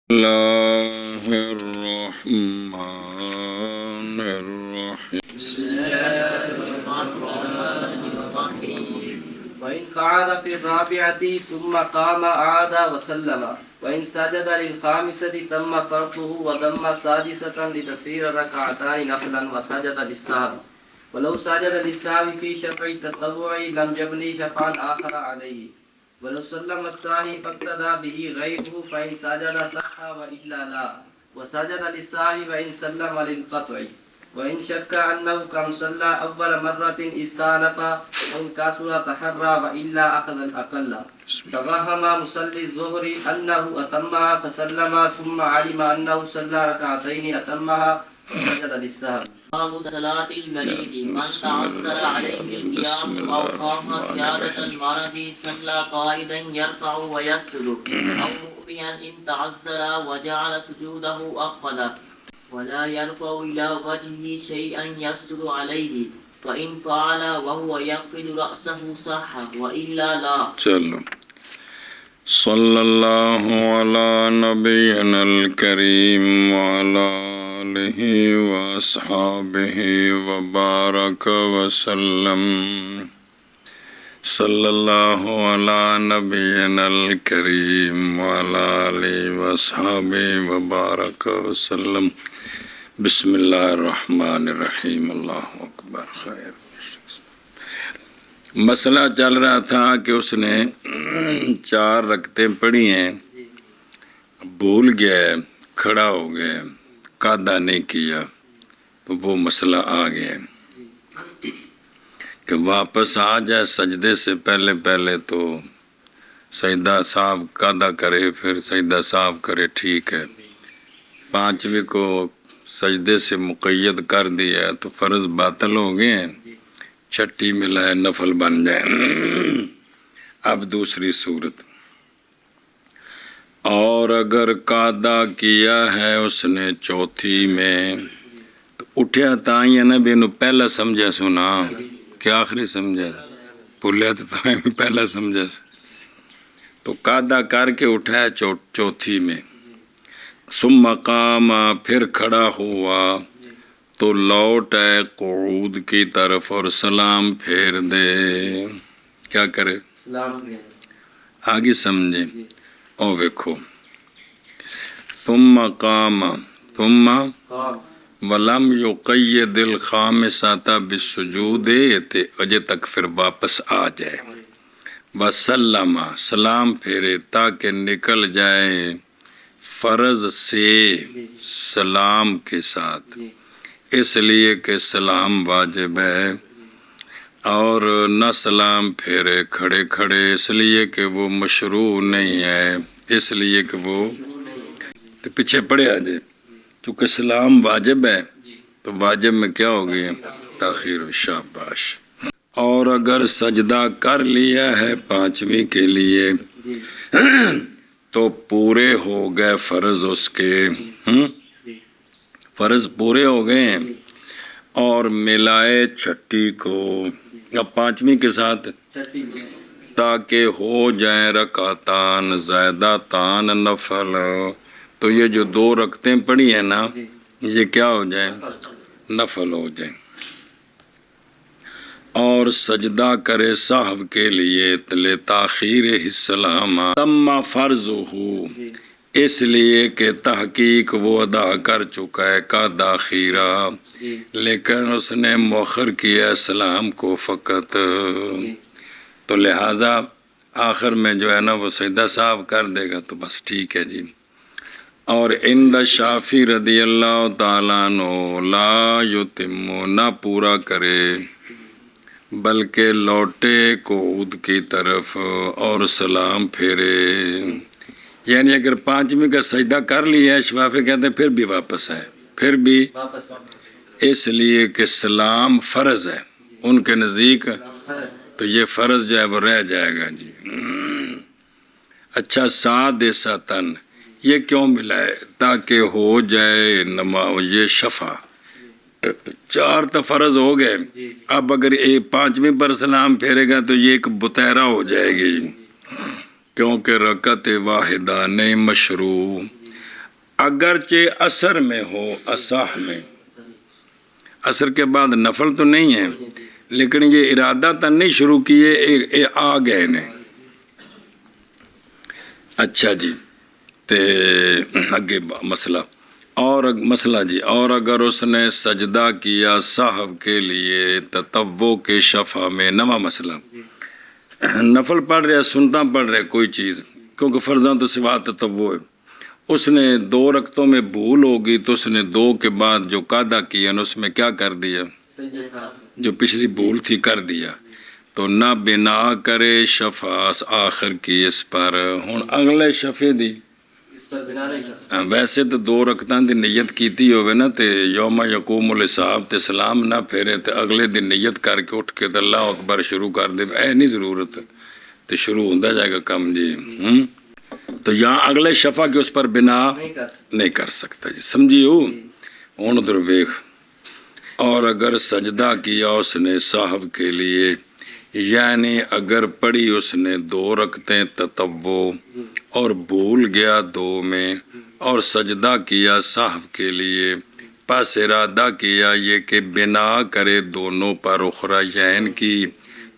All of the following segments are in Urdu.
الله الرحمن الرحيم. بسم الله الرحمن الرحيم. وإن قعد في الرابعة ثم قام عاد وسلم، وإن سجد للخامسة تم فرضه وضم سادسة لتصير ركعتان نفلا وسجد للسهو، ولو سجد للسهو في شفع التطوع لم يبني شفعا آخر عليه، ولو سلم الثاني فاقتدى به غيره فإن سجد صح وإلا لا، وسجد للسهو وإن سلم للقطع، وإن شك أنه كم صلى أول مرة استأنف، وإن كسر تحرى وإلا أخذ الأقل. توهم مصلي الظهر أنه أتمها فسلم ثم علم أنه صلى ركعتين أتمها فسجد للسهو. باب صلاة المريض من تعذر عليه القيام أو خاف زيادة المرض صلى قائدا يرفع ويسجد، أو مؤمنا إن تعذر وجعل سجوده أخفض ولا يرفع إلى وجهه شيئا يسجد عليه، فإن فعل وهو يخفض رأسه صح وإلا لا. چلو صلی اللہ علی نبینا الکریم وعلی آلہ واصحابہ وبارک وسلم. صلی اللہ علی نبینا الکریم وعلی آلہ واصحابہ وبارک وسلم. بسم اللہ الرحمن الرحیم. اللہ اکبر. خیر. مسئلہ چل رہا تھا کہ اس نے 4 رکعتیں پڑھی ہیں، بھول گیا، کھڑا ہو گیا، قاعدہ نہیں کیا، تو وہ مسئلہ آ گیا کہ واپس آ جائے سجدے سے پہلے تو سجدہ صاحب قاعدہ کرے، پھر سجدہ صاحب کرے، ٹھیک ہے. 5ویں کو سجدے سے مقید کر دیا تو فرض باطل ہو گئے ہیں، 6 ملائے نفل بن جائے. اب دوسری صورت، اور اگر قاعدہ کیا ہے اس نے 4تھی میں تو اٹھیا تائیں یا نہ بھی انہوں پہلا سمجھا سنا کہ آخری سمجھا، پلیا تو تائیں پہلا سمجھا، تو قاعدہ کر کے اٹھایا 4تھی میں. ثم قام، پھر کھڑا ہوا تو لوٹ آئے قعود کی طرف اور سلام پھیر دے. کیا کرے؟ آگے سمجھے. او دیکھو، ثم قام ثم ولم یقید الخامسۃ بالسجود، اجے تک پھر واپس آ جائے. وسلم، سلام پھیرے تاکہ نکل جائے فرض سے سلام کے ساتھ، اس لیے کہ سلام واجب ہے، اور نہ سلام پھیرے کھڑے کھڑے اس لیے کہ وہ مشروع نہیں ہے، اس لیے کہ وہ تو پیچھے پڑے آ جائے. چونکہ سلام واجب ہے تو واجب میں کیا ہو گئی؟ تاخیر. شاباش. اور اگر سجدہ کر لیا ہے 5ویں کے لیے تو پورے ہو گئے فرض، اس کے فرض پورے ہو گئے ہیں، اور ملائے 6 کو یا 5ویں کے ساتھ تاکہ ہو جائیں رکعتان زائدتان نفل. تو یہ جو 2 رکعتیں پڑھی ہیں نا، یہ کیا ہو جائیں؟ نفل ہو جائیں. اور سجدہ کرے سہو کے لیے لتاخیر السلام تم فرضہ، اس لیے کہ تحقیق وہ ادا کر چکا ہے کا داخیرہ، لیکن اس نے مؤخر کیا سلام کو فقط، تو لہٰذا آخر میں جو ہے نا وہ سجدہ صاحب کر دے گا تو بس ٹھیک ہے جی. اور عند شافعی رضی اللہ تعالیٰ عنہ لا یتم، نہ پورا کرے بلکہ لوٹے قعود کی طرف اور سلام پھیرے. یعنی اگر 5ویں کا سجدہ کر لیا ہے، شافعی کہتے ہیں پھر بھی واپس آئے، پھر بھی اس لیے کہ سلام فرض ہے ان کے نزدیک، تو یہ فرض جو ہے وہ رہ جائے گا جی. اچھا، سادسۃً، یہ کیوں ملا ہے؟ تاکہ ہو جائے یہ شفع. 4 تو فرض ہو گئے، اب اگر 5ویں پر سلام پھیرے گا تو یہ ایک بطیرہ ہو جائے گی، کیونکہ رکعت واحدہ نہیں مشروع. اگرچہ اثر میں ہو، اصح میں، اثر کے بعد نفل تو نہیں ہے، لیکن یہ ارادہ تو نہیں شروع کیے، آ گئے نے۔ اچھا جی، تے اگے مسئلہ مسئلہ جی، اور اگر اس نے سجدہ کیا صاحب کے لیے تطوع کے شفع میں، نواں مسئلہ، نفل پڑھ رہا، سنتا پڑھ رہا کوئی چیز، کیونکہ فرضاں تو سوا تطوع ہے، اس نے 2 رکعتوں میں بھول ہوگی تو اس نے 2 کے بعد جو قاعدہ کیا نا اس میں کیا کر دیا، جو پچھلی بھول تھی کر دیا، تو نہ بنا کرے شفع آخر کی اس پر۔ ہن اگلے شفع دی اس پر بنا نہیں کر سکتے۔ ویسے تو 2 رکعتاں دی نیت کیتی ہوئے نا تے یوم یقوم الحساب تے سلام نہ پھیرے تے اگلے دن نیت کر کے اٹھ کے تے اللہ اکبر شروع کر دے، اے نہیں ضرورت تے شروع ہوندا جائے گا کم جی۔ تو یہاں اگلے شفع کے اس پر بنا نہیں کر سکتا جی، سمجھیو؟ ہن ادھر ویکھ، اور اگر سجدہ کیا اس نے صاحب کے لیے، یعنی اگر پڑھی اس نے 2 رکعتیں تطوع اور بھول گیا 2 میں، اور سجدہ کیا صاحب کے لیے، پس ارادہ کیا یہ کہ بنا کرے دونوں پر اخرین کی،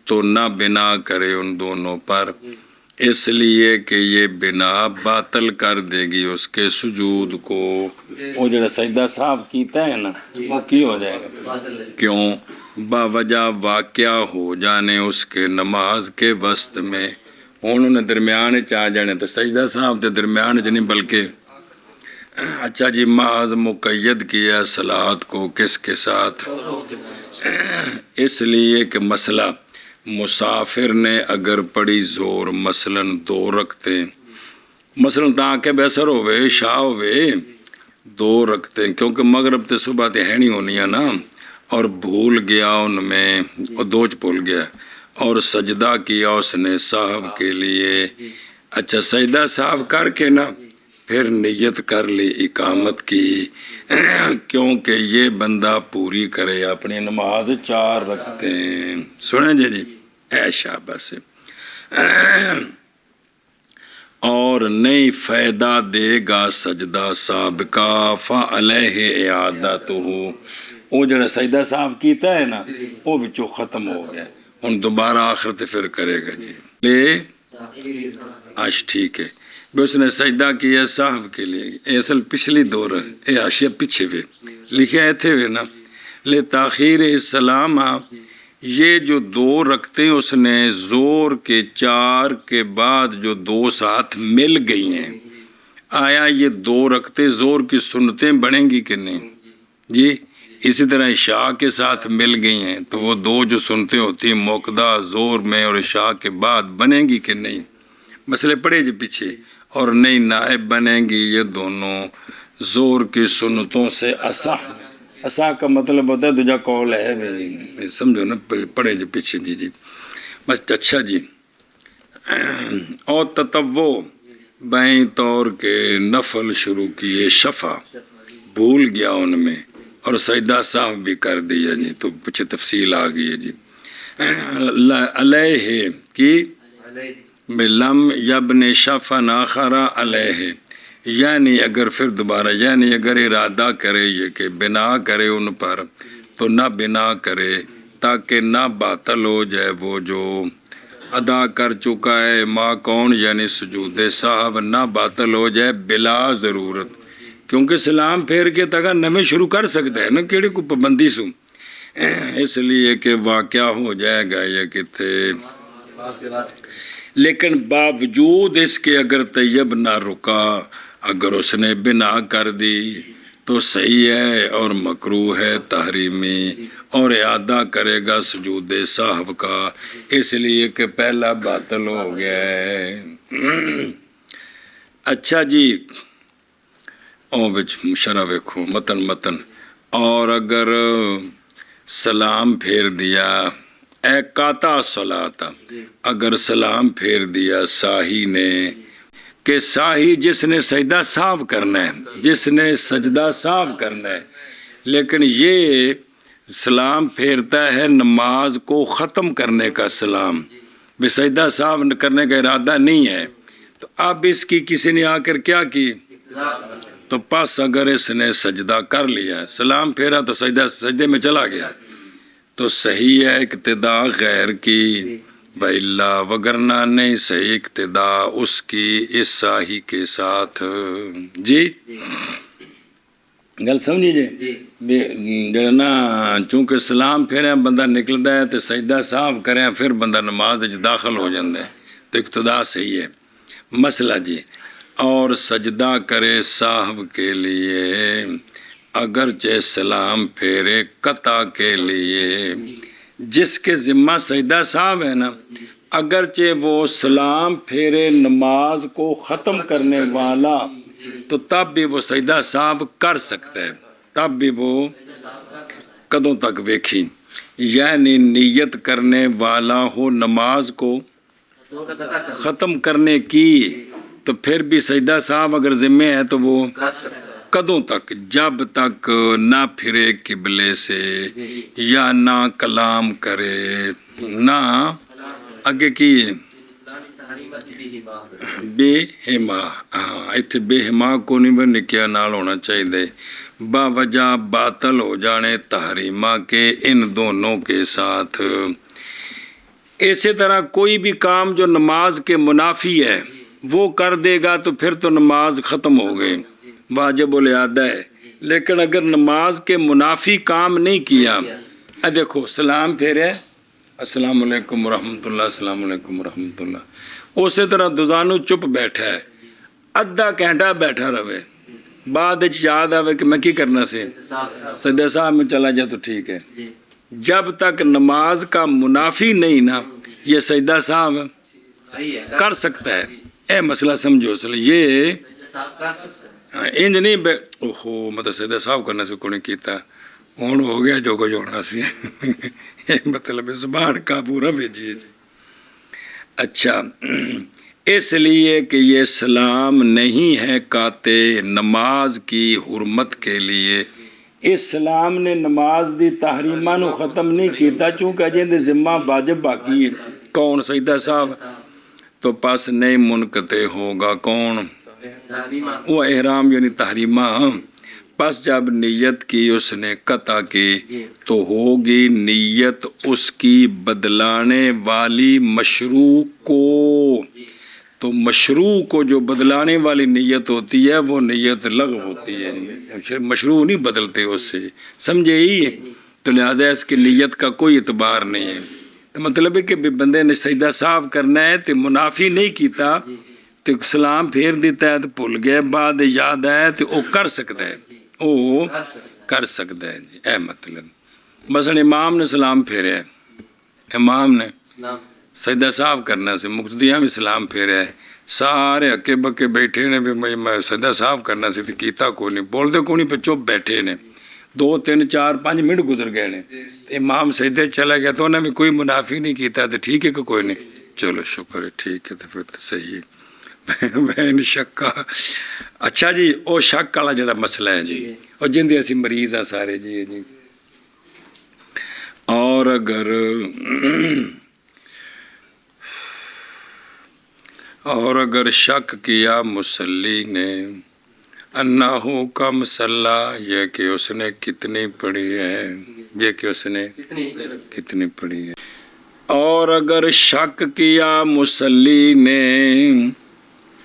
تو نہ بنا کرے ان دونوں پر، اس لیے کہ یہ بنا باطل کر دے گی اس کے سجود کو۔ وہ جڑا سجدہ صاحب کیتا ہے نا وہ کی ہو جائے گا، کیوں؟ باوجہ واقعہ ہو جانے اس کے نماز کے وسط میں، انہوں نے درمیان چاہ جانے تو سجدہ صاحب تے درمیان چ نہیں بلکہ اچھا جی محض مقید کیا صلات کو کس کے ساتھ؟ اس لیے کہ مسئلہ مسافر نے اگر پڑھی زور مثلاً 2 رکعتیں، مثلاً تاں کہ بسر ہوئے شاہ ہوئے 2 رکعتیں، کیونکہ مغرب تے صبح تے ہے نہیں ہونی ہے نا، اور بھول گیا ان میں، اور 2 بھول گیا، اور سجدہ کیا اس نے صاحب کے لیے، اچھا سجدہ صاحب کر کے نا پھر نیت کر لی اقامت کی، کیونکہ یہ بندہ پوری کرے اپنی نماز 4 رکعتیں۔ سنیں جی اے شاباش، اور نہیں فائدہ دے گا سجدہ صاحب کا فعلیہ اعادتہ، وہ جڑا سجدہ صاحب کیتا ہے نا وہ وچوں ختم ہو گیا، ہن دوبارہ آخر تے پھر کرے گا جی۔ لے آج ٹھیک ہے، بھی اس نے سجدہ کیا صاحب کے لیے، اے اصل پچھلی دور ہے، اے حاشیہ پیچھے بھی لکھے ایتھے ہوئے نا، لے تاخیر السلام، یہ جو 2 رکعتیں اس نے زور کے 4 کے بعد جو 2 ساتھ مل گئی ہیں، آیا یہ 2 رکعتیں زور کی سنتیں بنیں گی کہ نہیں جی؟ اسی طرح عشاء کے ساتھ مل گئی ہیں تو وہ 2 جو سنتیں ہوتی ہیں موقدہ زور میں اور عشاء کے بعد بنیں گی کہ نہیں؟ مسئلے پڑے جی پیچھے، اور نہیں نائب بنیں گی یہ دونوں زور کی سنتوں سے اصح کا مطلب ہوتا ہے دوجا قول ہے، سمجھو نا، پڑے جی پیچھے جی بس۔ اچھا جی، اور تطوع بائیں طور کے نفل شروع کیے شفع، بھول گیا ان میں، اور سجدہ صاحب بھی کر دیا جی، تو پیچھے تفصیل آ گئی ہے جی۔ علیہ کی بلم یبن شفع آخر علیہ، یعنی اگر پھر دوبارہ، یعنی اگر ارادہ کرے یہ کہ بنا کرے ان پر، تو نہ بنا کرے تاکہ نہ باطل ہو جائے وہ جو ادا کر چکا ہے، ما کون یعنی سجود صاحب نہ باطل ہو جائے بلا ضرورت، کیونکہ سلام پھیر کے تک نمیں شروع کر سکتا ہے نا، کیڑی کو پابندی سو، اس لیے کہ واقعہ ہو جائے گا یہ کہ تھے، لیکن باوجود اس کے اگر طیب نہ رکا، اگر اس نے بنا کر دی تو صحیح ہے اور مکروہ ہے تحریمی، اور اعادہ کرے گا سجود صاحب کا، اس لیے کہ پہلا باطل ہو گیا ہے۔ اچھا جی، شرح ویکھو متن، اور اگر سلام پھیر دیا، اے قاطع صلاۃ، اگر سلام پھیر دیا ساہی نے، کہ ساہی جس نے سجدہ صاحب کرنا ہے، جس نے سجدہ صاحب کرنا ہے، لیکن یہ سلام پھیرتا ہے نماز کو ختم کرنے کا سلام، بے سجدہ صاحب کرنے کا ارادہ نہیں ہے، تو اب اس کی کسی نے آ کر کیا کی؟ تو پس اگر اس نے سجدہ کر لیا، سلام پھیرا تو سجدے میں چلا گیا، تو صحیح ہے اقتدا غیر کی، وَإِلَّا وگرنہ نہیں صحیح اقتدا اس کی اس ساہی کے ساتھ۔ جی گل سمجھی جی؟ جڑا نا چونکہ سلام پھیرے بندہ نکلتا ہے تو سجدہ صاف کرے پھر بندہ نماز داخل ہو جاتا ہے تو اقتدا صحیح ہے۔ مسئلہ جی، اور سجدہ کرے صاحب کے لیے اگرچہ سلام پھیرے قطع کے لیے، جس کے ذمہ سجدہ صاحب ہے نا، اگرچہ وہ سلام پھیرے نماز کو ختم کرنے والا تو تب بھی وہ سجدہ صاحب کر سکتا ہے، تب بھی وہ کدوں تک ویکھی، یعنی نیت کرنے والا ہو نماز کو ختم کرنے کی تو پھر بھی سجدہ صاحب اگر ذمہ ہے تو وہ کدوں تک، جب تک نہ پھرے قبلے سے یا نہ کلام کرے، نہ اگے کی بے ہما، ہاں اتنے بے ہما کو نہیں بن کیا نال ہونا چاہیے، باوجہ باطل ہو جانے تحریمہ کے ان دونوں کے ساتھ۔ اسی طرح کوئی بھی کام جو نماز کے منافی ہے وہ کر دے گا تو پھر تو نماز ختم ہو گئی، واجب الادا ہے، لیکن اگر نماز کے منافی کام نہیں کیا، دیکھو سلام پھیرے السلام علیکم ورحمۃ اللہ، السلام علیکم ورحمۃ اللہ، اسی طرح دزانو چپ بیٹھا ہے، ادھا گھنٹہ بیٹھا رہے، بعد یاد آوے کہ میں کی کرنا سے سجدہ صاحب میں چلا جائے تو ٹھیک ہے، جب تک نماز کا منافی نہیں نا یہ سجدہ صاحب کر سکتا ہے۔ اے مسئلہ سمجھو اصل یہ انج نہیں اوہو مطلب سجدہ صاحب کرنے سے کوئی نہیں کیتا، ہوں ہو گیا جو کچھ ہونا سی، مطلب زبان کا پورا بھیجیے جی۔ اچھا، اس لیے کہ یہ سلام نہیں ہے قاطع نماز کی حرمت کے لیے، اسلام نے نماز دی تحریمہ نو ختم نہیں کیتا چونکہ اجے ذمہ واجب باقی ہے، کون سجدہ صاحب، تو پس نہیں منقطع ہوگا کون، وہ احرام یعنی تحریمہ، پس جب نیت کی اس نے قطع کی تو ہوگی نیت اس کی بدلانے والی مشروع کو، تو مشروع کو جو بدلانے والی نیت ہوتی ہے وہ نیت لغو ہوتی ہے، مشروع نہیں بدلتے اس سے، سمجھے ہی، تو لہٰذا اس کی نیت کا کوئی اعتبار نہیں ہے، تو مطلب ہے کہ بندے نے سجدہ صاف کرنا ہے تو منافی نہیں کیتا تو سلام پھیر دیتا ہے تو بھول گئے، بعد یاد آیا تو وہ کر سکتا ہے، وہ کر سکتا ہے جی، اے مطلب مثلا امام نے سلام پھیرا ہے، امام نے سجدہ صاف کرنا سے مقتدیاں بھی سلام پھیرا ہے، سارے ہکے بکے بیٹھے نے بھی میں سجدہ صاف کرنا سے کیتا کو نہیں، بولتے کو نہیں پہ چپ بیٹھے نے، 2 3 4 5 منٹ گزر گئے نے، امام سجدے چلا گیا تو انہیں بھی کوئی منافی نہیں کیتا تو ٹھیک ہے کہ کوئی نہیں، چلو شکر ہے ٹھیک ہے تو پھر تو صحیح ہے۔ بین شکا، اچھا جی وہ شک والا جڑا مسئلہ ہے جی، اور جن اسی مریض ہیں سارے جی جی، اور اگر شک کیا مسلی نے انہو کم صلی، یہ کہ اس نے کتنی پڑھی ہے، یہ کہ اس نے کتنی پڑھی ہے، اور اگر شک کیا مسلی نے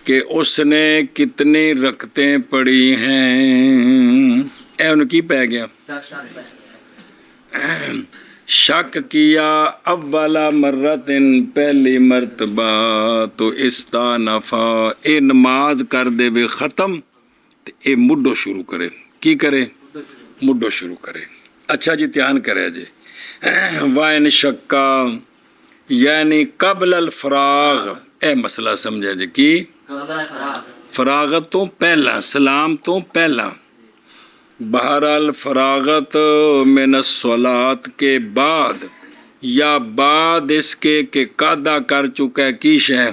کہ اس نے کتنی رکعتیں پڑھی ہیں، اے ان کی پہ گیا، شک کیا اولا مرتن پہلی مرتبہ تو استانفا، اے نماز کر دے بے ختم تو اے مڈو شروع کرے، کی کرے مڈو شروع کرے۔ اچھا جی دھیان کرے جی، وائن شکا یعنی قبل الفراغ، اے مسئلہ سمجھا جی، کی فراغت تو پہلا، سلام تو پہلا، بہرحال فراغت من الصلاۃ کے بعد یا بعد اس کے کہ قادہ کر چکا ہے کی شے،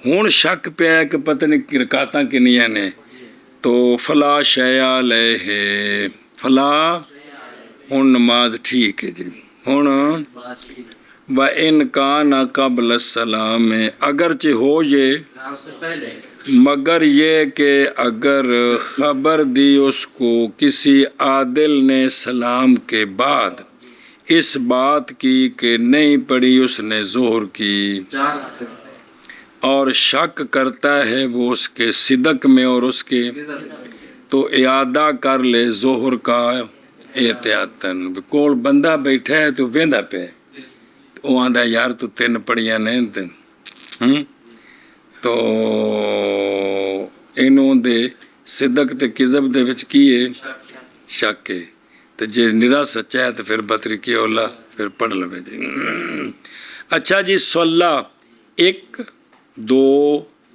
ہون شک پہ ہے کہ پتہ نہیں رکعتاں کنیاں نے، تو فلا شیء علیہ، فلا ہون نماز ٹھیک ہے جی، ہون وَإِنْ كَانَ قَبْلَ السَّلَامِ، اگرچہ ہو یہ مگر یہ کہ اگر خبر دی اس کو کسی عادل نے سلام کے بعد اس بات کی کہ نہیں پڑھی اس نے ظہر کی، اور شک کرتا ہے وہ اس کے صدق میں اور اس کے، تو اعادہ کر لے ظہر کا احتیاطاً۔ کول بندہ بیٹھا ہے تو ویندا پہ، وہ آندا یار تو 3 پڑھیاں نے تو انہوں دے صدق تے کذب دے وچ کی ہے شک ہے، تو جے نرا سچا ہے تو پھر بطری کی اولا پھر پڑھ لوے جی۔ اچھا جی، 16 1 2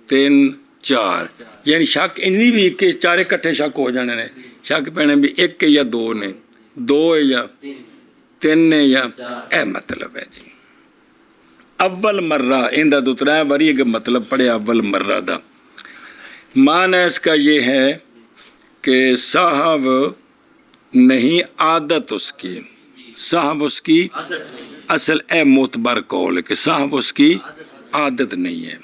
3 4 یعنی شک انہی بھی کہ 4 اکٹھے شک ہو جانے نے، شک پینے بھی 1 یا 2 نے، 2 یا 3 نے یا اے مطلب ہے جی۔ اول مرہ اندہ دوترا باری کہ مطلب پڑھے اول مرہ دا معنی اس کا یہ ہے کہ صاحب نہیں عادت اس کی، صاحب اس کی اصل اے معتبر قول ہے کہ صاحب اس کی عادت نہیں ہے،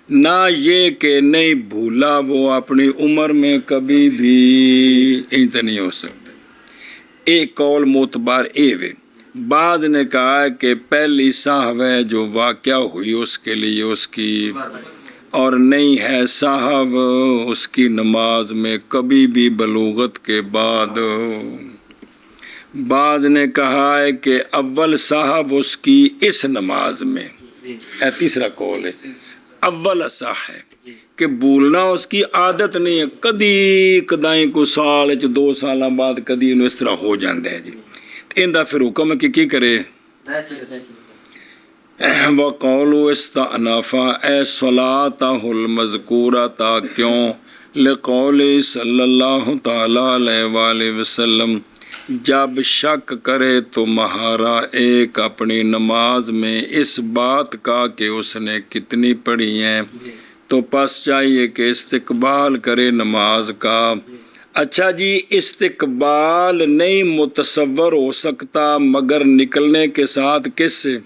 نہ یہ کہ نہیں بھولا وہ اپنی عمر میں کبھی بھی، انت نہیں ہو سکتا۔ ایک قول معتبر اے وے، بعض نے کہا ہے کہ پہلی صاحب ہے جو واقعہ ہوئی اس کے لیے اس کی، اور نہیں ہے صاحب اس کی نماز میں کبھی بھی بلوغت کے بعد۔ بعض نے کہا ہے کہ اول صاحب اس کی اس نماز میں، اے تیسرا قول ہے، اول اصح ہے کہ بھولنا اس کی عادت نہیں ہے، کدی کدائیں کو سال 2 سالاں بعد کدی انہوں اس طرح ہو جاندے ہیں جی، اندہ پھر حکم ہے کہ کی کرے وَقَوْلُ اسْتَعْنَفَ اے صَلَاتَهُ الْمَذْكُورَةَ کیوں لِقَوْلِ صلی اللہ تعالیٰ علیہ وآلہ وسلم جب شک کرے تو مہارا ایک اپنی نماز میں اس بات کا کہ اس نے کتنی پڑھی ہیں، تو پس چاہیے کہ استقبال کرے نماز کا۔ اچھا جی، استقبال نہیں متصور ہو سکتا مگر نکلنے کے ساتھ کس سے؟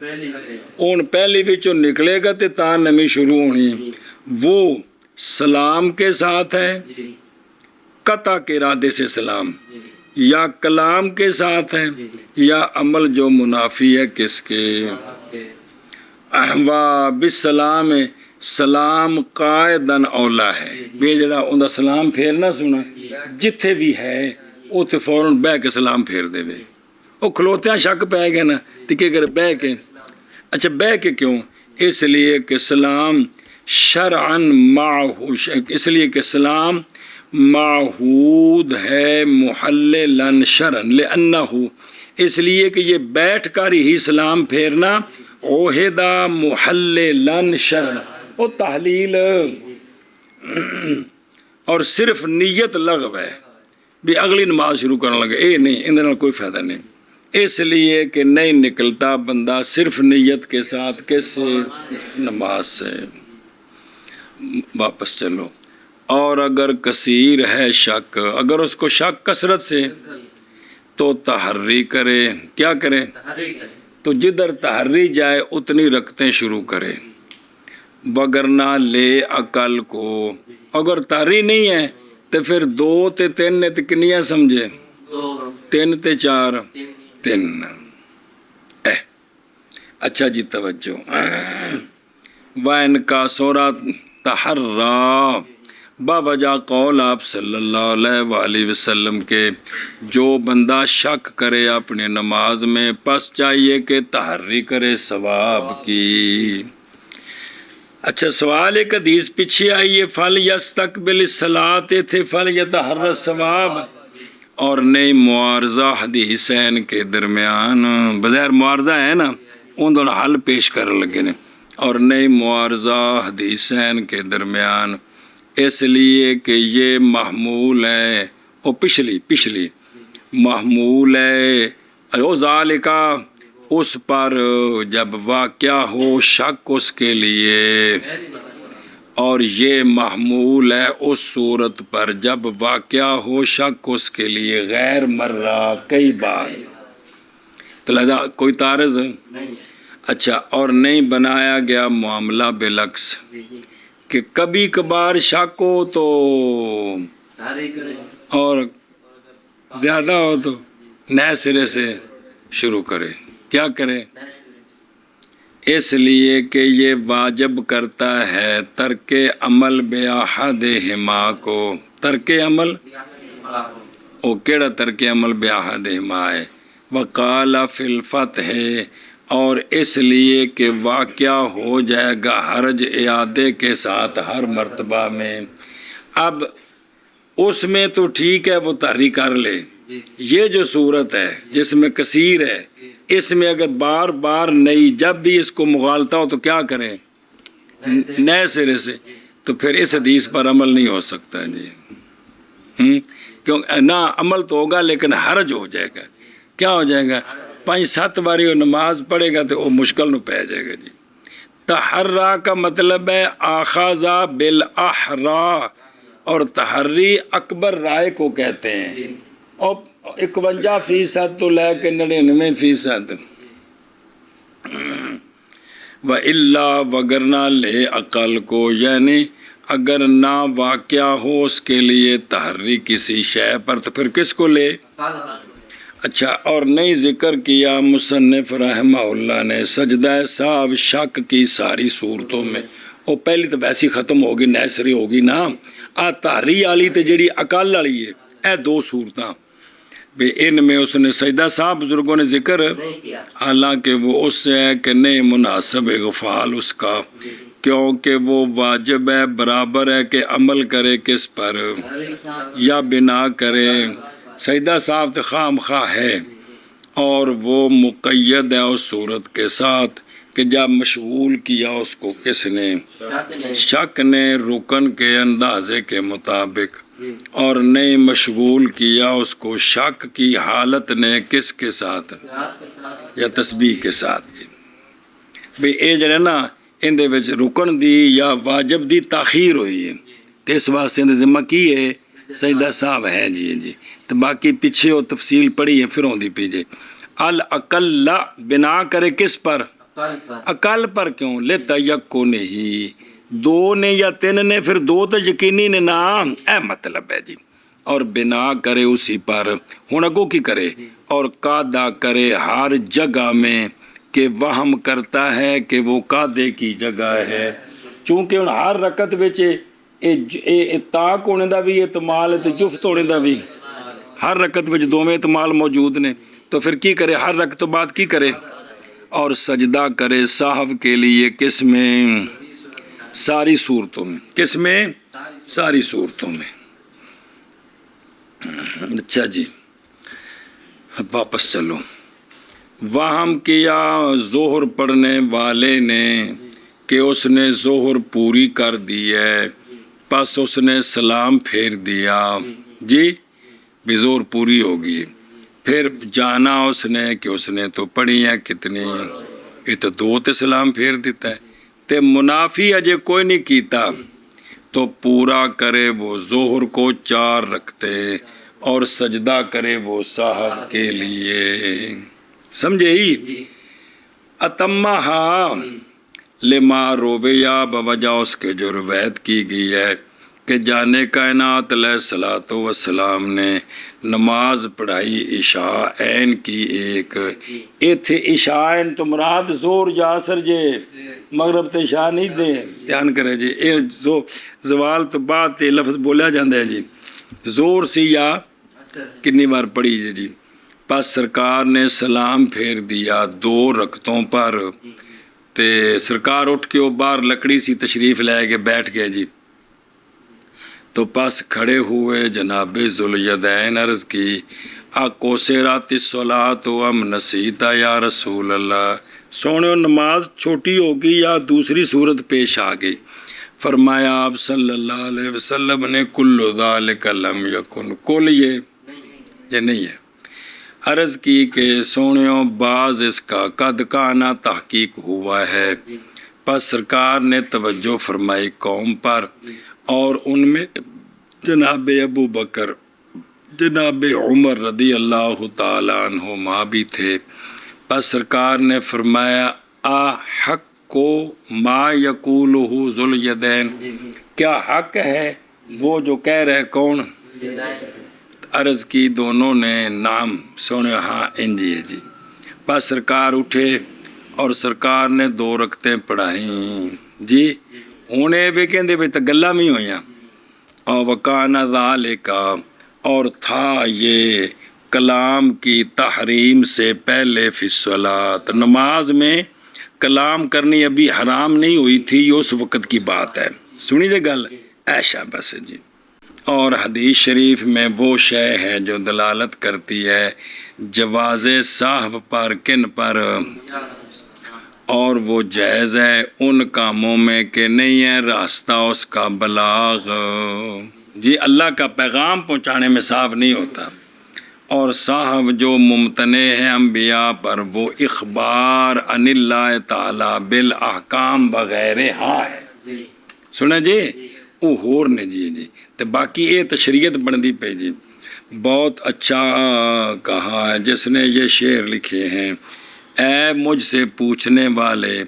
اون پہلی وچوں نکلے گا تے تاں نمی شروع ہونی، وہ سلام کے ساتھ ہے، قطع کے ارادے سے سلام، یا کلام کے ساتھ ہے، یا عمل جو منافی ہے کس کے؟ بسلام سلام قائدن اولا ہے، بے جڑا اندہ سلام پھیر نہ سنا جتھے بھی ہے وہ تے فوراً بہ کے سلام پھیر دے وے، وہ کھلوتے ہیں شک پہ گئے نا تکے کر بہ کے، اچھا بہ کے کیوں؟ اس لیے کہ سلام شرعن معہو، اس لیے کہ سلام معہود ہے محللن شرعن، لأنہ اس لیے کہ یہ بیٹھ کر ہی سلام پھیرنا عہدہ محللن شرعن، وہ تحلیل اور صرف نیت لغو ہے بھی اگلی نماز شروع کرنے لگے، اے نہیں اندر کوئی فائدہ نہیں، اس لیے کہ نہیں نکلتا بندہ صرف نیت کے ساتھ کس سے؟ نماز سے۔ واپس چلو، اور اگر کثیر ہے شک، اگر اس کو شک کثرت سے تو تحری کرے، کیا کرے؟ تو جدھر تحری جائے اتنی رکھتے شروع کرے، وگرنہ لے عقل کو، اگر تحری نہیں ہے تو پھر 2 تے 3 نے تو کنیاں سمجھے، 3 تے 4 3۔ اچھا جی توجہ، وَإِنْ كَثُرَ تَحَرَّى باوجہ قول آپ صلی اللہ علیہ وآلہ وسلم کے، جو بندہ شک کرے اپنے نماز میں پس چاہیے کہ تحری کرے ثواب کی۔ اچھا سوال ایک حدیث پیچھے آئیے، فَلْيَسْتَقْبِلِ الصَّلَاةِ تھے فَلْيَتَحَرَّ الثَّوَابَ، اور نہیں معارضہ حدیثین کے درمیان، بظاہر معارضہ ہے نا ان دونوں حل پیش کر لگے نے، اور نہیں معارضہ حدیثین کے درمیان، اس لیے کہ یہ محمول ہے، وہ پچھلی محمول ہے، او ذالکہ اس پر جب واقعہ ہو شک اس کے لیے، اور یہ محمول ہے اس صورت پر جب واقعہ ہو شک اس کے لیے غیر مرہ کئی بار، تو لہذا کوئی تعارض؟ اچھا، اور نہیں بنایا گیا معاملہ بالعکس کہ کبھی کبھار شک ہو تو اور زیادہ ہو تو نئے سرے سے شروع کرے. کیا کرے؟ اس لیے کہ یہ واجب کرتا ہے ترک عمل بِأَحَدِهِمَا کو. ترک عمل وہ کیڑا ترک عمل بِأَحَدِهِمَا ہے. وقال فی الفتح اور اس لیے کہ واقعہ ہو جائے گا حرج اعادے کے ساتھ ہر مرتبہ میں. اب اس میں تو ٹھیک ہے وہ تحریک کر لے. یہ جو صورت ہے جس میں کثیر ہے اس میں اگر بار بار نئی جب بھی اس کو مغالطہ ہو تو کیا کریں؟ نئے سرے سے. تو پھر اس حدیث پر عمل نہیں ہو سکتا جی. کیوں نہ عمل تو ہوگا لیکن حرج ہو جائے گا. کیا ہو جائے گا؟ 5-7 باری وہ نماز پڑھے گا تو وہ مشکل نہ پہ جائے گا جی. تحرا کا مطلب ہے آخذہ بالاحرا اور تحری اکبر رائے کو کہتے ہیں. اور 51% تو لے کے 99%. وَإِلَّا وگرنہ لے عقل کو یعنی اگر نہ واقعہ ہو اس کے لیے تحری کسی شے پر تو پھر کس کو لے؟ اچھا اور نہیں ذکر کیا مصنف رحمہ اللہ نے سجدہ سہو شک کی ساری صورتوں میں. وہ پہلی تو ویسی ختم ہوگی نیسری ہوگی نا. تحری والی تو جیڑی عقل والی ہے اے 2 صورتاں بھی ان میں اس نے سجدہ سہو بزرگوں نے ذکر حالانکہ وہ اس سے ہے کہ نہیں مناسب غفال اس کا کیونکہ وہ واجب ہے برابر ہے کہ عمل کرے کس پر یا بنا کرے. سجدہ سہو تو خواہ مخواہ ہے اور وہ مقید ہے اس صورت کے ساتھ کہ جب مشغول کیا اس کو کس نے؟ شک نے رکن کے اندازے کے مطابق اور نہیں مشغول کیا اس کو شک کی حالت نے کس کے ساتھ یا تسبیح کے ساتھ. بھی اے جڑا نا ان دے وچ رکن دی یا واجب دی تاخیر ہوئی ہے تو اس واسطے اندے ذمہ کی ہے سجدہ سہو ہے جی. تو باقی پیچھے وہ تفصیل پڑھی ہے پھر ہوندی پی جے. العقل بنا کرے کس پر؟ عقل پر. کیوں؟ لِتَيَقُّنِ نہیں 2 نے یا 3 نے پھر 2 تو یقینی نے نا اے مطلب ہے جی. اور بنا کرے اسی پر. ہن اگوں کی کرے؟ اور قاعدہ کرے ہر جگہ میں کہ وہم کرتا ہے کہ وہ قاعدے کی جگہ ہے. چونکہ ہن ہر رکعت وچ طاق ہونے دا بھی احتمال ہے تو جفت ہونے دا بھی ہر رکعت وچ 2 احتمال موجود نے. تو پھر کی کرے؟ ہر رکعت بعد کی کرے؟ اور سجدہ کرے سہو کے لیے کس میں؟ ساری صورتوں میں. کس میں؟ ساری صورتوں میں. اچھا جی واپس چلو. وہم کیا ظہر پڑھنے والے نے کہ اس نے ظہر پوری کر دی ہے پس اس نے سلام پھیر دیا جی بھی ظہر پوری ہوگی. پھر جانا اس نے کہ اس نے تو پڑھی ہے کتنی؟ یہ تو 2 تے سلام پھیر دیتا ہے. تے منافی اجے کوئی نہیں کیتا تو پورا کرے وہ ظہر کو 4 رکھتے اور سجدہ کرے وہ سہو کے لیے. سمجھے ہی؟ اتمہا لما رویا بوجہ اس کے جو روایت کی گئی ہے کہ جانے کائنات علیہ الصلوۃ والسلام نے نماز پڑھائی عشاء عین کی ایک. ایتھے عشاء عین تو مراد زور جا سر جے مغرب تے عشاء نہیں دے. دھیان کرے جی اے زوال تو بعد تے لفظ بولیا جاندہ ہے جی. زور سی یا کنی بار پڑھی جی. پس سرکار نے سلام پھیر دیا 2 رکعتوں پر. تے سرکار اٹھ کے وہ باہر لکڑی سی تشریف لے کے بیٹھ گئے جی. تو پس کھڑے ہوئے جناب ذوالیدین عرض کی اقصرت الصلاۃ ام نسیت یا رسول اللہ. سونے نماز چھوٹی ہوگی یا دوسری صورت پیش آ گئی. فرمایا آپ صلی اللہ علیہ وسلم نے کل ذالک لم یکن کل یہ نہیں ہے. عرض کی کہ سونیوں بعض اس کا قد کانا تحقیق ہوا ہے. پس سرکار نے توجہ فرمائی قوم پر اور ان میں جناب ابو بکر جناب عمر رضی اللہ تعالیٰ عنہما بھی تھے. پس سرکار نے فرمایا کو ما یقولہ ذو الیدین، کیا حق ہے وہ جو کہہ رہے کون؟ عرض کی دونوں نے نام سونے ہاں انجی ہے جی۔ بس سرکار اٹھے اور سرکار نے 2 رکعتیں پڑھائیں جی، انہیں بھی کہندے بھی تو گلا میں ہویاں، اور وکان ذالک، اور تھا یہ کلام کی تحریم سے پہلے فی الصلاۃ، نماز میں کلام کرنی ابھی حرام نہیں ہوئی تھی، یہ اس وقت کی بات ہے۔ سنی جے گل ایشا بس جی۔ اور حدیث شریف میں وہ شے ہے جو دلالت کرتی ہے جواز صاحب پر، کن پر، اور وہ جائز ہے ان کاموں میں کہ نہیں ہے راستہ اس کا بلاغ جی، اللہ کا پیغام پہنچانے میں صاحب نہیں ہوتا، اور صاحب جو ممتنع ہے انبیاء پر وہ اخبار عن اللہ تعالی بالاحکام بغیرہا ہے۔ سنا جی وہ ہور نے جی تو باقی یہ تشریعت بندی پہ جی۔ بہت اچھا کہا ہے جس نے یہ شعر لکھے ہیں، اے مجھ سے پوچھنے والے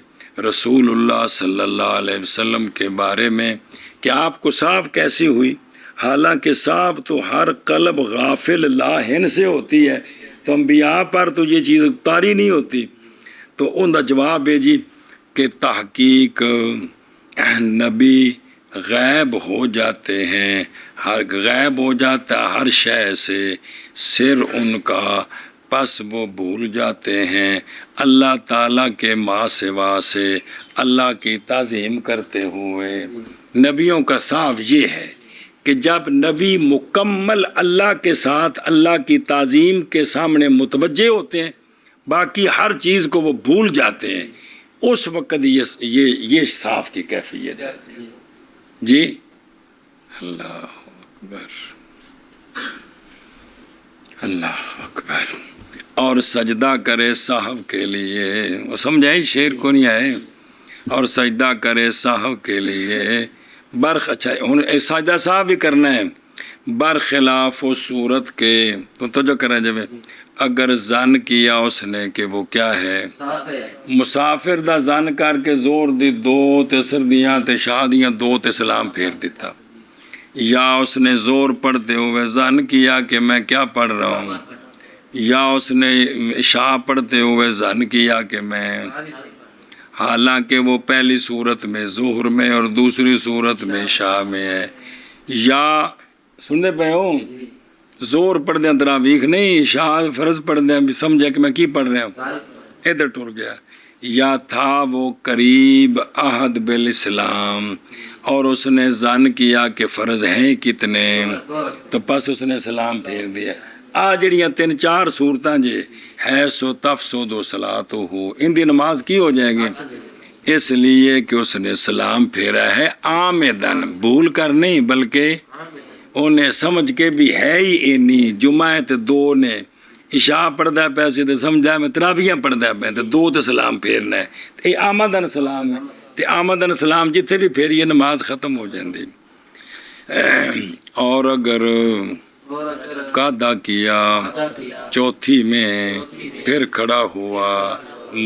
رسول اللہ صلی اللہ علیہ وسلم کے بارے میں کہ آپ کو صاف کیسی ہوئی، حالانکہ صاف تو ہر قلب غافل لاہن سے ہوتی ہے، تو انبیاء پر تو یہ چیز طاری نہیں ہوتی۔ تو ان کا جواب ہے جی کہ تحقیق نبی غائب ہو جاتے ہیں، ہر غائب ہو جاتا ہے ہر شے سے سر ان کا، پس وہ بھول جاتے ہیں اللہ تعالیٰ کے ما سوا سے اللہ کی تعظیم کرتے ہوئے۔ نبیوں کا صاف یہ ہے کہ جب نبی مکمل اللہ کے ساتھ اللہ کی تعظیم کے سامنے متوجہ ہوتے ہیں، باقی ہر چیز کو وہ بھول جاتے ہیں، اس وقت یہ صاف کی کیفیت ہے جی۔ اللہ اکبر، اللہ اکبر۔ اور سجدہ کرے صاحب کے لیے، وہ سمجھائے شعر کو نہیں آئے، اور سجدہ کرے صاحب کے لیے برخ، اچھا سجدہ صاحب بھی کرنا ہے برخلاف و صورت کے، تو جو کریں جب اگر زن کیا اس نے کہ وہ کیا ہے مسافر دا زن کر کے زور دی 2 تے سردیاں تے شادیاں 2 تے سلام پھیر دیتا، یا اس نے زور پڑھتے ہوئے زن کیا کہ میں کیا پڑھ رہا ہوں، یا اس نے عشاء پڑھتے ہوئے زن کیا کہ میں، حالانکہ وہ پہلی صورت میں ظہر میں اور دوسری صورت میں عشاء میں ہے، یا سنتے پہ ہو زور پڑھ دیں تراویح نہیں، عشاء فرض پڑھ دیں بھی سمجھے کہ میں کی پڑھ رہا ہوں، ادھر ٹر گیا، یا تھا وہ قریب عہد بالاسلام اور اس نے ظن کیا کہ فرض ہیں کتنے، تو پس اس نے سلام پھیر دیا۔ جڑیاں 3-4 صورتاں جے ہے سو تفسد و صلاۃ ہو، ان دی نماز کی ہو جائے گی، اس لیے کہ اس نے سلام پھیرا ہے آمدن، بھول کر نہیں بلکہ انہیں سمجھ کے بھی ہے ہی اینی، جمعہ تے 2 نے عشاء پڑھدا پیسے تے سمجھا میں تراویحاں پڑھدا پہ تے 2 تے سلام پھیرنا ہے، یہ آمدن سلام ہے، تے آمدن سلام جتھے بھی پھیریے نماز ختم ہو جاندی۔ اور اگر قاعدہ کیا چوتھی میں پھر کھڑا ہوا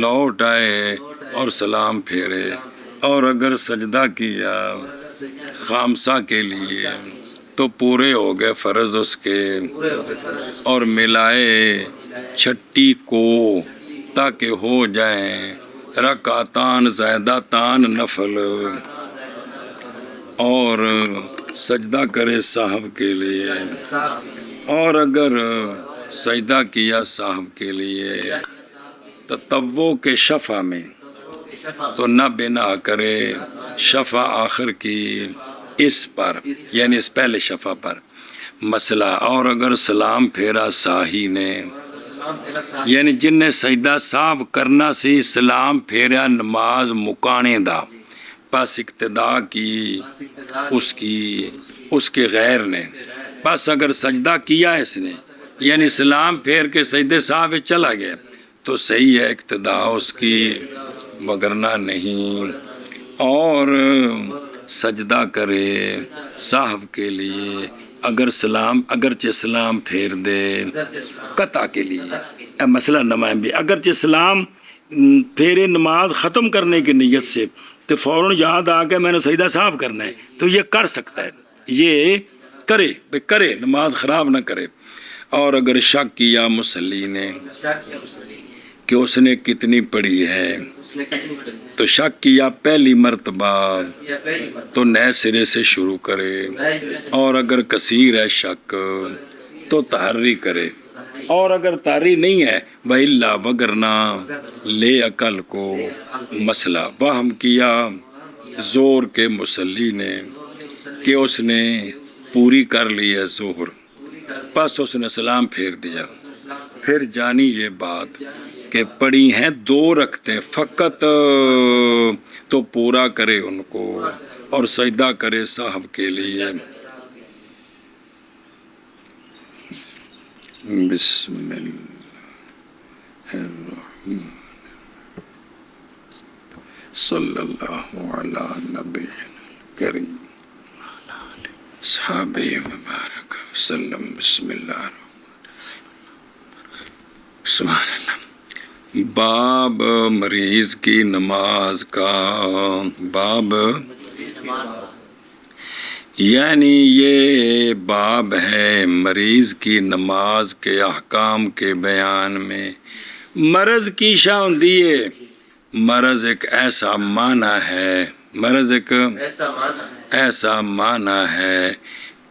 لوٹ آئے اور سلام پھیرے، اور اگر سجدہ کیا خامسہ کے لیے تو پورے ہو گئے فرض اس کے، اور ملائے چھٹی کو تاکہ ہو جائیں رکعتان زائدتان نفل، اور سجدہ کرے صاحب کے لیے، اور اگر سجدہ کیا صاحب کے لیے تطوع کے شفع میں تو نہ بنا کرے شفع آخر کی اس پر، یعنی اس پہلے شفع پر مسئلہ، اور اگر سلام پھیرا ساہی نے، یعنی جن نے سجدہ صاحب کرنا سی سلام پھیرا نماز مکانے دا، پس اقتدا کی اس کے غیر نے، پس اگر سجدہ کیا اس نے یعنی سلام پھیر کے سجدے صاحب چلا گیا تو صحیح ہے اقتدا اس کی، وگرنہ نہیں۔ اور سجدہ کرے صاحب کے لیے اگر سلام، اگرچہ سلام پھیر دے قطع کے لیے، مسئلہ نمائیں بھی، اگرچہ سلام پھر نماز ختم کرنے کی نیت سے تو فوراً یاد آ کے میں نے سجدہ صاف کرنا ہے تو یہ کر سکتا ہے، یہ کرے نماز خراب نہ کرے۔ اور اگر شک کیا مصلی نے کہ اس نے کتنی پڑھی ہے تو شک کیا پہلی مرتبہ تو نئے سرے سے شروع کرے، اور اگر کثیر ہے شک تو تحری کرے، اور اگر تحری نہیں ہے وَإِلَّا وگرنا لے عقل کو مسئلہ وہم کیا زور کے مصلی نے کہ اس نے پوری کر لی ہے ظہر، پس اس نے سلام پھیر دیا، پھر جانی یہ بات کہ پڑھی ہیں 2 رکعتیں فقط تو پورا کرے ان کو اور سجدہ کرے صاحب کے لیے۔ بسم اللہ الرحمن صلی اللہ علی نبی کریم صحابہ مبارک وسلم۔ بسم اللہ سبحان اللہ۔ باب مریض کی نماز کا، باب یعنی یہ باب ہے مریض کی نماز کے احکام کے بیان میں۔ مرض کی شاہ ہوندی ہے، مرض ایک ایسا معنی ہے، مرض ایک ایسا معنی ہے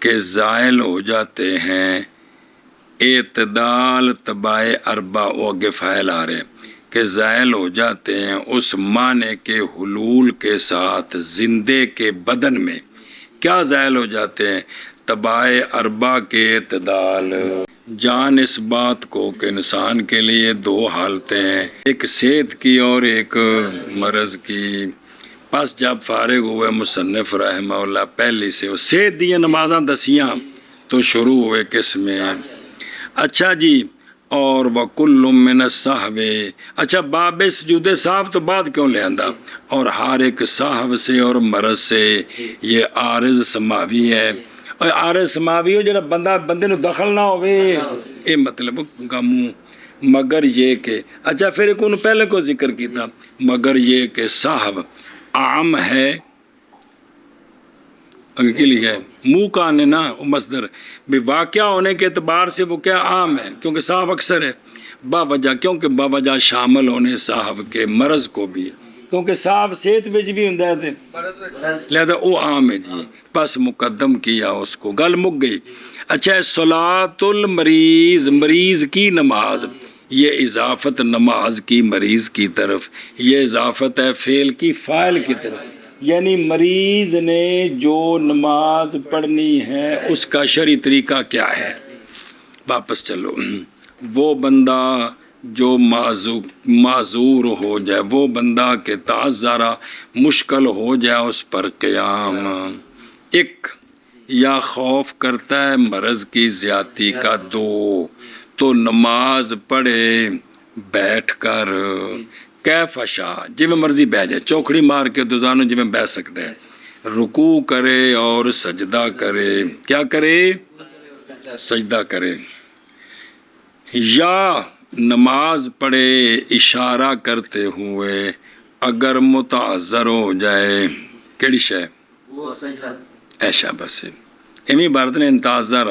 کہ زائل ہو جاتے ہیں۔ اعتدال تبائے اربع و آگے فعل آ رہے کہ زائل ہو جاتے ہیں اس معنی کے حلول کے ساتھ زندے کے بدن میں۔ کیا زائل ہو جاتے ہیں؟ تبائے اربع کے اعتدال۔ جان اس بات کو کہ انسان کے لیے 2 حالتیں ہیں، ایک صحت کی اور ایک مرض کی۔ پس جب فارغ ہوئے مصنف رحمہ اللہ پہلی سے وہ صحت دیا نمازاں دسیاں تو شروع ہوئے کس میں؟ اچھا جی، اور وَكُلُّ مِنَ السَّهْوِ، اچھا باب سجود صاحب تو بعد کیوں لے آندا؟ اور ہر ایک صاحب سے اور مرض سے یہ عارض سماوی ہے، اور عارض سماوی ہو جڑا بندے نو دخل نہ ہوئے، اے مطلب گاموں مگر یہ کہ اچھا پھر ایک انہوں پہلے کو ذکر کیتا مگر یہ کہ صاحب عام ہے، اگر کی لکھا ہے منہ کا آنے نا مصدر بھی واقعہ ہونے کے اعتبار سے وہ کیا عام ہے، کیونکہ صاحب اکثر ہے باوجہ، کیونکہ باوجہ شامل ہونے صاحب کے مرض کو بھی، کیونکہ صاحب صحت وچ بھی ہوندا ہے لہذا وہ عام ہے جی، بس مقدم کیا اس کو، گل مک گئی۔ اچھا صلاۃ المریض، مریض کی نماز، یہ اضافت نماز کی مریض کی طرف، یہ اضافت ہے فعل کی فاعل کی طرف، یعنی مریض نے جو نماز پڑھنی ہے اس کا شرعی طریقہ کیا ہے؟ واپس چلو، وہ بندہ جو معذور ہو جائے، وہ بندہ کہ تعذرہ مشکل ہو جائے اس پر قیام، ایک یا خوف کرتا ہے مرض کی زیادتی کا، 2 تو نماز پڑھے بیٹھ کر، کیف شاء جی میں مرضی بیٹھ جائے، چوکھڑی مار کے دوزانو جی میں بیٹھ سکتا ہے، رکوع کرے اور سجدہ کرے، کیا کرے؟ سجدہ کرے، یا نماز پڑھے اشارہ کرتے ہوئے اگر متعذر ہو جائے، کیڑی شے؟ ایشا بس امی عبارت نے انتظار۔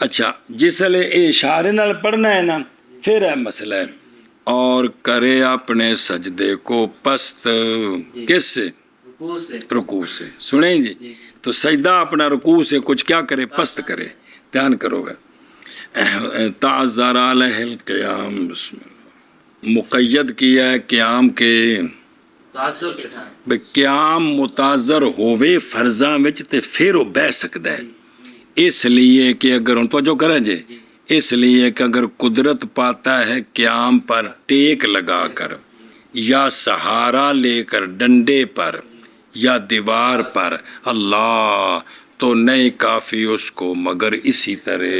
اچھا جس لئے اشارے نال پڑھنا ہے نا پھر ہے مسئلہ ہے، اور کرے اپنے سجدے کو پست، کس سے؟ رکوع سے، سنیں جی، تو سجدہ اپنا رکوع سے کچھ کیا کرے؟ پست کرے، دھیان کرو گا۔ تعذر علیہ القیام، بسم اللہ، مقید کیا ہے قیام کے، قیام متعذر ہوئے فرضاں وچ تے پھر وہ بہ سکتا ہے، اس لیے کہ اگر ان توجہ کریں جے، اس لیے کہ اگر قدرت پاتا ہے قیام پر ٹیک لگا کر یا سہارا لے کر ڈنڈے پر یا دیوار پر، اللہ تو نہیں کافی اس کو مگر اسی طرح،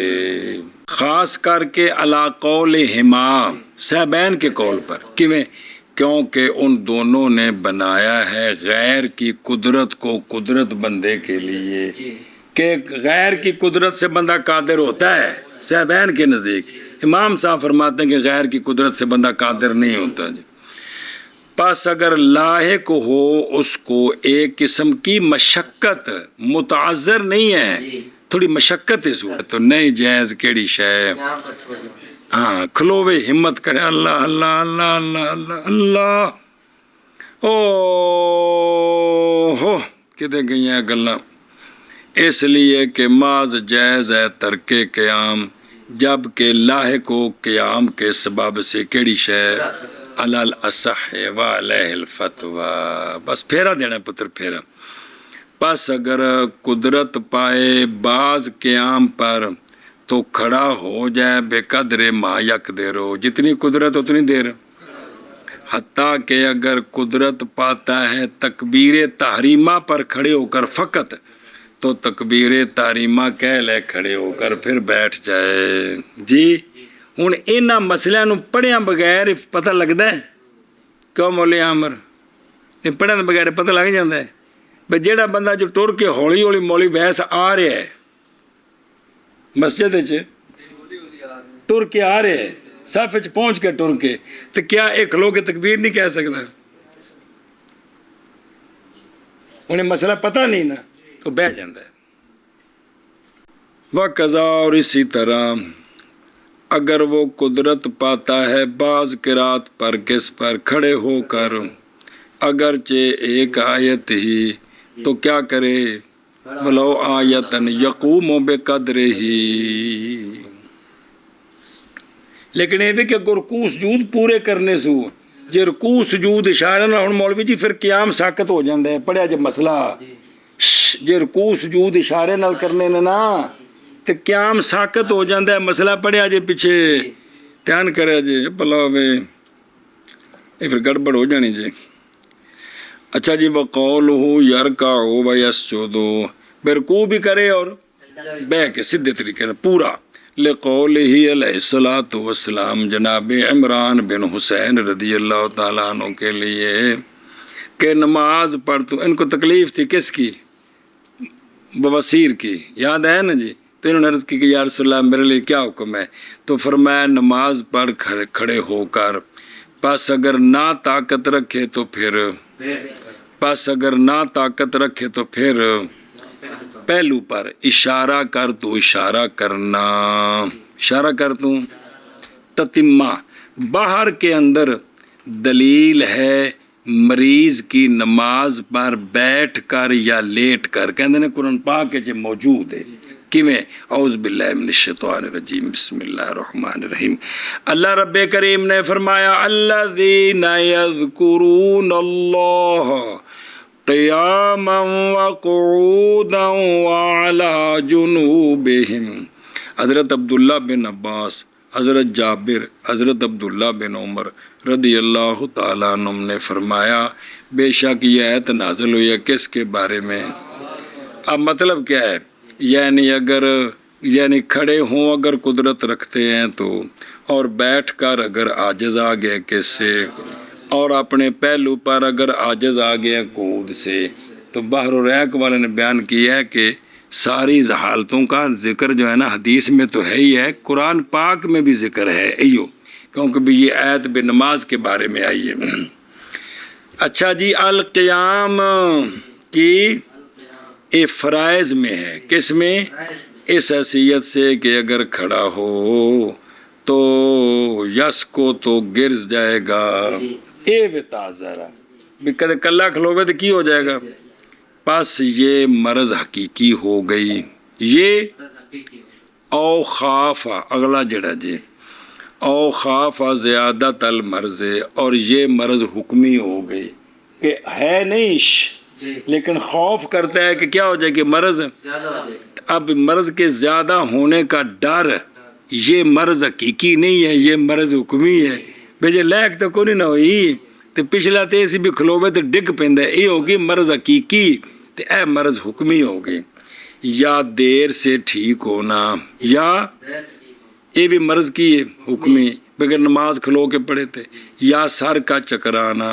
خاص کر کے علی قولہما، صحابین کے قول پر، کیونکہ ان دونوں نے بنایا ہے غیر کی قدرت کو قدرت بندے کے لیے، کہ غیر کی قدرت سے بندہ قادر ہوتا ہے، صحابین کے نزدیک۔ امام صاحب فرماتے ہیں کہ غیر کی قدرت سے بندہ قادر نہیں ہوتا جی، پس اگر لاحق ہو اس کو ایک قسم کی مشقت، متعذر نہیں ہے، تھوڑی مشقت ہے صورت، تو نہیں جائز کیڑی شے، یہاں پر چھوڑ دو. ہاں کھلوے ہمت کرے اللہ اللہ اللہ اللہ اللہ اللہ، او ہو کدے گئی ہیں گلاں، اس لیے کہ معاذ جائز ہے ترک قیام جب کہ لاحق ہو قیام کے سبب سے کیڑی شے، علی الاصح و علیہ الفتویٰ. بس پھیرا دینا پتر پھیرا. پس اگر قدرت پائے بعض قیام پر تو کھڑا ہو جائے بے قدر ما یقدر، جتنی قدرت اتنی دیر، حتیٰ کہ اگر قدرت پاتا ہے تکبیر تحریمہ پر کھڑے ہو کر فقط تو تکبیر تحریمہ کہہ لے کھڑے ہو کر پھر بیٹھ جائے. جی ہوں انہاں مسئلے نو پڑھیاں بغیر پتہ لگتا ہے کیوں مولی عامر پڑھنے بغیر پتہ لگ جاتا ہے بھئی جیڑا بندہ جو ٹر کے ہولی ہولی مولی ویس آ رہا ہے مسجد ٹر کے آ رہے ہیں صف وچ پہنچ کے ٹر کے، تو کیا ایک کھلو کے تکبیر نہیں کہہ سکتا؟ انہیں مسئلہ پتہ نہیں نا تو بہ جاتا ہے. وقضا، اور اسی طرح اگر وہ قدرت پاتا ہے بعض قرات پر کس پر کھڑے ہو کر اگرچہ ایک آیت ہی، تو کیا کرے، ولو آیتن یقوم بقدر ہی، لیکن یہ بھی کہ رکوع سجود پورے کرنے سے جے رکوع سجود اشارے نہ ہن مولوی جی پھر قیام ساقط ہو جاندے ہے. پڑھیا جے مسئلہ جے رکوع سجود اشارے نال کرنے نا تے قیام ساقط ہو جاندہ ہے. مسئلہ پڑھیا جے پیچھے دھیان کرے جے بلا وے یہ پھر گڑبڑ ہو جانی جے. اچھا جی وقولہ یرکعو ویسجدو، رکوع بھی کرے اور بہ کے سیدھے طریقے سے پورا، لقولہ علیہ الصلوۃ والسلام جناب عمران بن حسین رضی اللہ تعالیٰ عنہ کے لیے کہ نماز پڑھ تو ان کو تکلیف تھی کس کی، بواسیر کی، یاد ہے نا جی، تو انہوں نے عرض کی کہ یا رسول اللہ میرے لیے کیا حکم ہے، تو فرمایا نماز پڑھ کھڑے ہو کر، پس اگر نہ طاقت رکھے تو پھر پہلو پر اشارہ کر تو اشارہ کرنا، اشارہ کر تو تتمہ. باہر کے اندر دلیل ہے مریض کی نماز پر بیٹھ کر یا لیٹ کر، کہندے نے قرآن پاک کے موجود ہے. کیویں؟ اعوذ باللہ من الشیطان الرجیم بسم اللہ الرحمن الرحیم. اللہ رب کریم نے فرمایا الذین یذکرون اللہ قیاما وقعودا وعلی جنوبہم. حضرت عبداللہ بن عباس، حضرت جابر، حضرت عبداللہ بن عمر رضی اللہ تعالیٰ عنہ نے فرمایا بے شک یہ آیت نازل ہوئی ہے کس کے بارے میں. اب مطلب کیا ہے، یعنی کھڑے ہوں اگر قدرت رکھتے ہیں تو، اور بیٹھ کر اگر عاجز آ گئے کس سے، اور اپنے پہلو پر اگر عاجز آ گیا قعود سے، تو بحر الریق والے نے بیان کیا ہے کہ ساری حالتوں کا ذکر جو ہے نا حدیث میں تو ہے ہی ہے، قرآن پاک میں بھی ذکر ہے ایو، کیونکہ بھی یہ آیت بے نماز کے بارے میں آئی ہے. اچھا جی القیام کی یہ فرائض میں ہے، کس میں؟ اس حیثیت سے کہ اگر کھڑا ہو تو یس کو تو گر جائے گا، اے بتا ذرا بھی کدے کلا کھلوے تو کی ہو جائے گا. پس یہ مرض حقیقی ہو گئی، یہ او خاف اگلا جڑا جی او خاف زیادت المرض، اور یہ مرض حکمی ہو گئی کہ ہے نہیں لیکن خوف کرتا ہے کہ کیا ہو جائے گی مرض. اب مرض کے زیادہ ہونے کا ڈر، یہ مرض حقیقی نہیں ہے، یہ مرض حکمی ہے. بھئی لیک تو کوئی نہ ہوئی تو پچھلا تے اسی بھی کھلوے تو ڈگ پیندہ ہے، یہ ہوگی مرض حقیقی تو اے مرض حکمی ہوگی. یا دیر سے ٹھیک ہونا، یا یہ بھی مرض کی ہے حکمی بغیر نماز کھلو کے پڑھے تھے، یا سر کا چکرانا،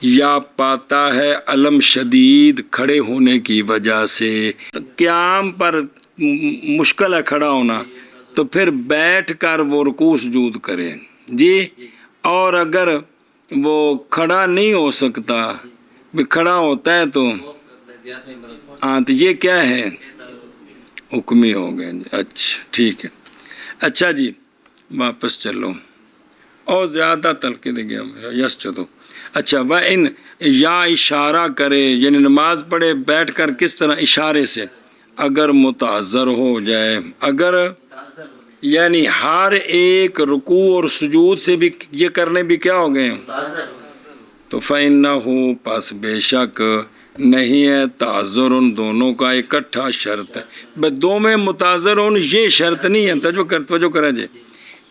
یا پاتا ہے علم شدید کھڑے ہونے کی وجہ سے، تو قیام پر مشکل ہے کھڑا ہونا تو پھر بیٹھ کر وہ رکوع سجود کریں جی. اور اگر وہ کھڑا نہیں ہو سکتا، بھی کھڑا ہوتا ہے تو ہاں، تو یہ کیا ہے؟ حکمی ہو گئے۔ اچھا ٹھیک ہے، اچھا جی واپس چلو، اور زیادہ تلقی دے گیا یس چلو۔ اچھا وہ ان یا اشارہ کرے، یعنی نماز پڑھے بیٹھ کر کس طرح؟ اشارے سے، اگر متعذر ہو جائے، اگر یعنی ہر ایک رکوع اور سجود سے بھی یہ کرنے بھی کیا ہو گئے تو فَإِنَّهُ پس بے شک نہیں ہے تعذر ان دونوں کا اکٹھا شرط ہے، بس دو میں متعذر ہوں یہ شرط نہیں ہے، توجہ کریں جی،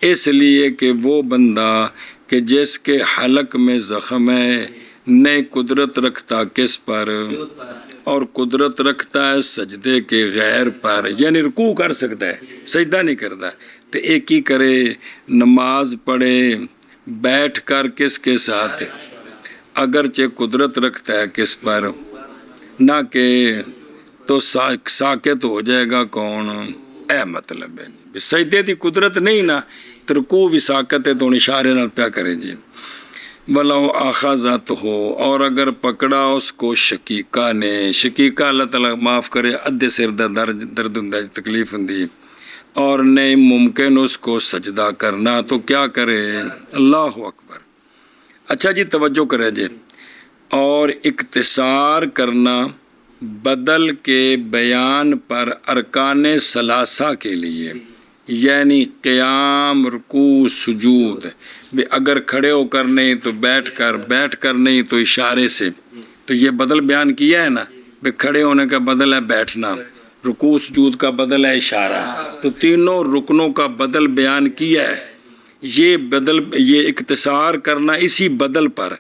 اس لیے کہ وہ بندہ کہ جس کے حلق میں زخم ہے نہیں قدرت رکھتا کس پر، اور قدرت رکھتا ہے سجدے کے غیر پر، یعنی رکوع کر سکتا ہے سجدہ نہیں کرتا، تو ایک ہی کرے نماز پڑھے بیٹھ کر کس کے ساتھ، اگرچہ قدرت رکھتا ہے کس پر، نہ کہ تو ساکت ہو جائے گا کون، اے مطلب ہے سجدے دی قدرت نہیں نا، تو رکوع بھی ساکت ہے تو اشارے نال پیا کرے جی۔ وَلَوْ أَخَذَتْهُ اور اگر پکڑا اس کو شقیقہ نے، شقیقہ اللہ تعالیٰ معاف کرے ادھے سر درد ہوں تکلیف ہوں، اور نہیں ممکن اس کو سجدہ کرنا تو کیا کرے؟ اللہ اکبر۔ اچھا جی توجہ کرے جی، اور اختصار کرنا بدل کے بیان پر ارکان ثلاثہ کے لیے، یعنی قیام رکوع سجود، اگر کھڑے ہو کر نہیں تو بیٹھ کر نہیں تو اشارے سے، تو یہ بدل بیان کیا ہے نا، کھڑے ہونے کا بدل ہے بیٹھنا، رکوع سجود کا بدل ہے اشارہ، تو تینوں رکنوں کا بدل بیان کیا ہے، یہ اختصار کرنا اسی بدل پر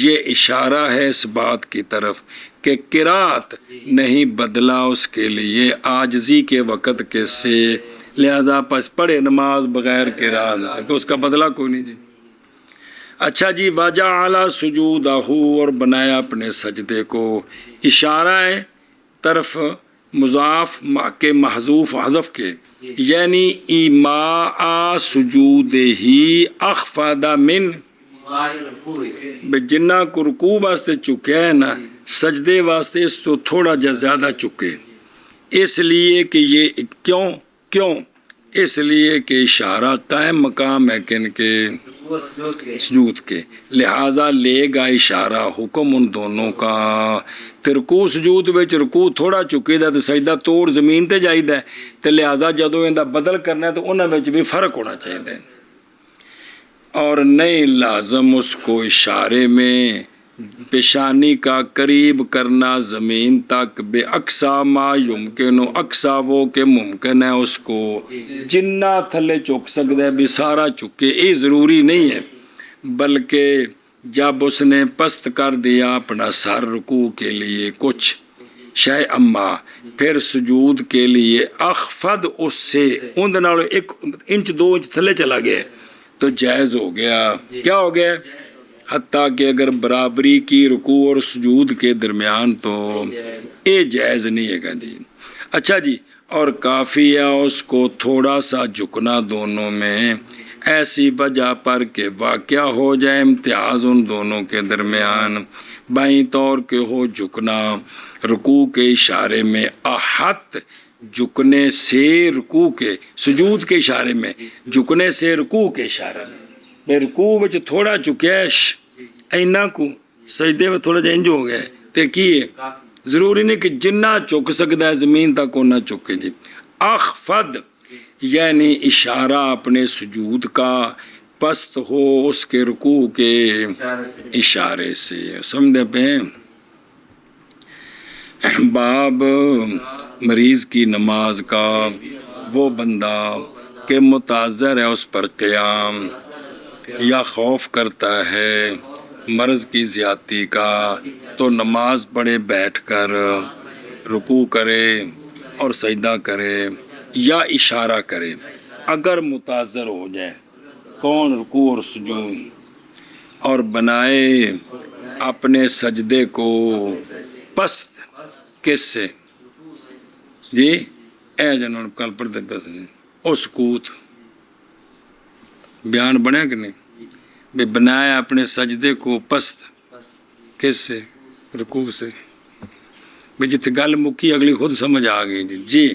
یہ اشارہ ہے اس بات کی طرف کہ قرات نہیں بدلا اس کے لیے عاجزی کے وقت کے سے، لہذا پس پڑھے نماز بغیر قرات، اس کا بدلہ کوئی نہیں جی۔ اچھا جی وَجَعَلَ سُجُودَهُ اور بنایا اپنے سجدے کو، اشارہ ہے طرف مضاف کے محذوف حذف کے، یعنی ایماء سجودہی اخفض من، جنہ کو رکوع واسطے چکے ہے نا سجدے واسطے اس تو تھوڑا جا زیادہ چکے، اس لیے کہ یہ کیوں اس لیے کہ اشارہ قائم مقام ہے کن کے سجود کے، لہذا لے گا اشارہ حکم ان دونوں کا، تے رکوع سجود وچ رکوع تھوڑا چکے دا تے سجدہ توڑ زمین تے جائیدا ہے، تے لہذا جدوں ایندا بدل کرنا ہے تو انہاں وچ بھی فرق ہونا چاہیے، اور نہیں لازم اس کو اشارے میں پیشانی کا قریب کرنا زمین تک بے اقصا ما یمکن، اقصا وہ کہ ممکن ہے اس کو جنہ تھلے چک سکتا ہے بھی سارا چکے، یہ ضروری نہیں ہے، بلکہ جب اس نے پست کر دیا اپنا سر رکوع کے لیے کچھ شے اما، پھر سجود کے لیے اخفض اس سے اندھ نالوں 1 انچ 2 انچ تھلے چلا گیا تو جائز ہو گیا، کیا ہو گیا؟ حتیٰ کہ اگر برابری کی رکوع اور سجود کے درمیان تو یہ جائز نہیں ہے گا جی۔ اچھا جی، اور کافی ہے اس کو تھوڑا سا جھکنا دونوں میں، ایسی وجہ پر کہ واقعہ ہو جائے امتیاز ان دونوں کے درمیان، بائیں طور کے ہو جھکنا رکوع کے اشارے میں احت، جھکنے سے رکوع کے، سجود کے اشارے میں جھکنے سے رکوع کے اشارے میں، رکوع وچ تھوڑا چکیش اینا کو سجدے میں تھوڑا جا انج ہو گیا تے کی ضروری نہیں کہ جنہ چک سکتا ہے زمین تک نہ چکے جی۔ اخفض یعنی اشارہ اپنے سجود کا پست ہو اس کے رکوع کے اشارے سے، سمجھے پہ باب مریض کی نماز کا، وہ بندہ کہ متعذر ہے اس پر قیام یا خوف کرتا ہے مرض کی زیادتی کا تو نماز پڑھے بیٹھ کر رکوع کرے اور سجدہ کرے یا اشارہ کرے، اگر متعذر ہو جائے کون رکوع اور سجود، اور بنائے اپنے سجدے کو پست کس سے جی، اے جنہوں کل پڑھتے پیسے او سکوت بیان بنیا کہ نہیں، بھی بنایا اپنے سجدے کو پست بس کس سے؟ رکوع سے. بھی جتنے گل مکی اگلی خود سمجھ آ گئی. جی